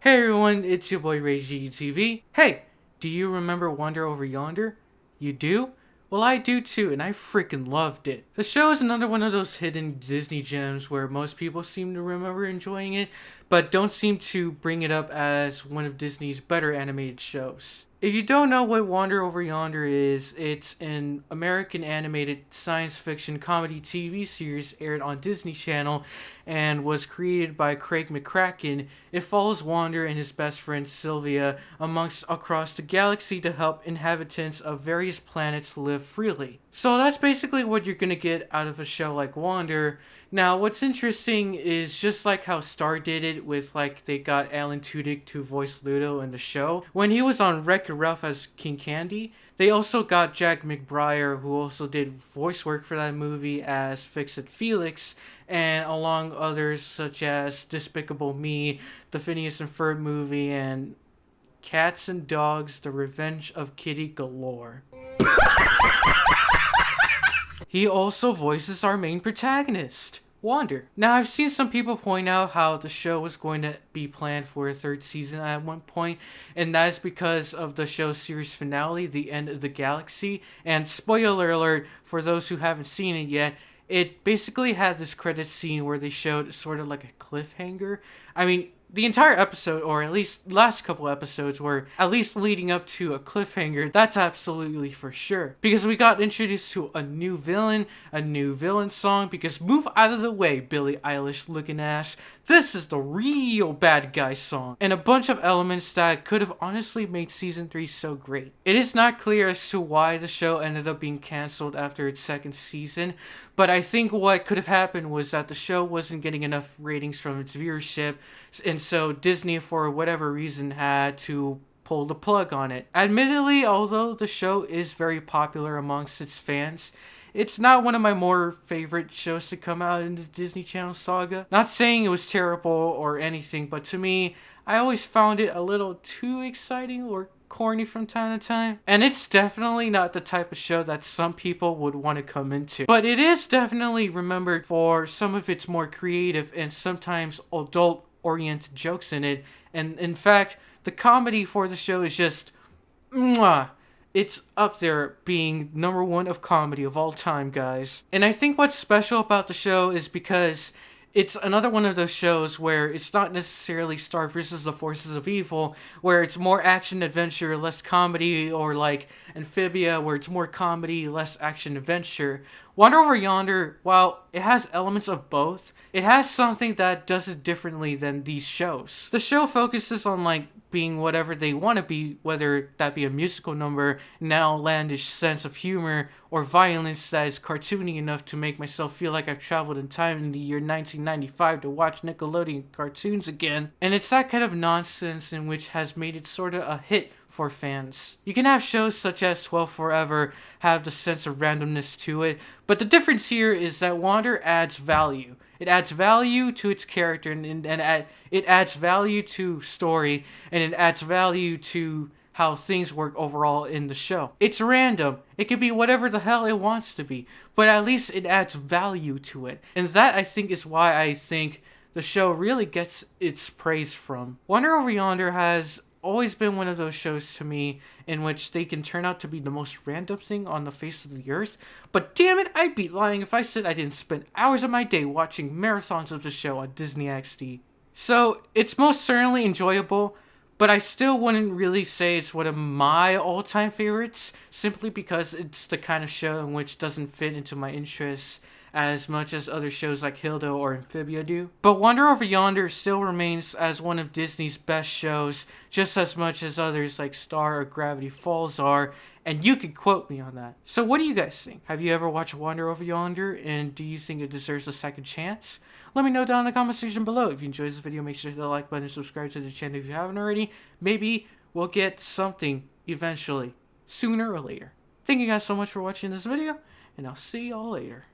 Hey everyone, it's your boy ReyGGTV. Hey, do you remember Wonder Over Yonder? You do? Well, I do too, and I freaking loved it. The show is another one of those hidden Disney gems where most people seem to remember enjoying it, but don't seem to bring it up as one of Disney's better animated shows. If you don't know what Wander Over Yonder is, it's an American animated science fiction comedy TV series aired on Disney Channel and was created by Craig McCracken. It follows Wander and his best friend Sylvia across the galaxy to help inhabitants of various planets live freely. So that's basically what you're gonna get out of a show like Wander. Now, what's interesting is just like how Star did it with, like, they got Alan Tudyk to voice Ludo in the show. When he was on Wreck-It Ralph as King Candy, they also got Jack McBrayer, who also did voice work for that movie as Fix-It Felix, and along others such as Despicable Me, the Phineas and Ferb movie, and Cats and Dogs, The Revenge of Kitty Galore. He also voices our main protagonist, Wander. Now, I've seen some people point out how the show was going to be planned for a third season at one point, and that is because of the show's series finale, The End of the Galaxy. And spoiler alert, for those who haven't seen it yet, it basically had this credit scene where they showed sort of like a cliffhanger. I mean, the entire episode, or at least last couple episodes, were at least leading up to a cliffhanger. That's absolutely for sure. Because we got introduced to a new villain song, because move out of the way, Billie Eilish looking ass. This is the real bad guy song. And a bunch of elements that could have honestly made season 3 so great. It is not clear as to why the show ended up being cancelled after its second season, but I think what could have happened was that the show wasn't getting enough ratings from its viewership, and so Disney, for whatever reason, had to pull the plug on it. Admittedly, although the show is very popular amongst its fans, it's not one of my more favorite shows to come out in the Disney Channel saga. Not saying it was terrible or anything, but to me, I always found it a little too exciting or corny from time to time. And it's definitely not the type of show that some people would want to come into. But it is definitely remembered for some of its more creative and sometimes adult-oriented jokes in it. And in fact, the comedy for the show is just mwah. It's up there being #1 of comedy of all time, guys. And I think what's special about the show is because it's another one of those shows where it's not necessarily Star versus the Forces of Evil, where it's more action adventure, less comedy, or like Amphibia, where it's more comedy, less action adventure. Wander Over Yonder, while it has elements of both, it has something that does it differently than these shows. The show focuses on like being whatever they want to be, whether that be a musical number, an outlandish sense of humor, or violence that is cartoony enough to make myself feel like I've traveled in time in the year 1995 to watch Nickelodeon cartoons again. And it's that kind of nonsense in which has made it sort of a hit for fans. You can have shows such as 12 Forever have the sense of randomness to it, but the difference here is that Wander adds value. It adds value to its character, and it adds value to story, and it adds value to how things work overall in the show. It's random. It can be whatever the hell it wants to be, but at least it adds value to it. And that, I think, is why I think the show really gets its praise from. Wonder Over Yonder has always been one of those shows to me in which they can turn out to be the most random thing on the face of the earth, but damn it, I'd be lying if I said I didn't spend hours of my day watching marathons of the show on Disney XD. So it's most certainly enjoyable, but I still wouldn't really say it's one of my all-time favorites, simply because it's the kind of show in which doesn't fit into my interests as much as other shows like Hilda or Amphibia do. But Wander Over Yonder still remains as one of Disney's best shows, just as much as others like Star or Gravity Falls are, and you could quote me on that. So what do you guys think? Have you ever watched Wander Over Yonder, and do you think it deserves a second chance? Let me know down in the comment section below. If you enjoyed this video, make sure to hit the like button and subscribe to the channel if you haven't already. Maybe we'll get something eventually, sooner or later. Thank you guys so much for watching this video, and I'll see y'all later.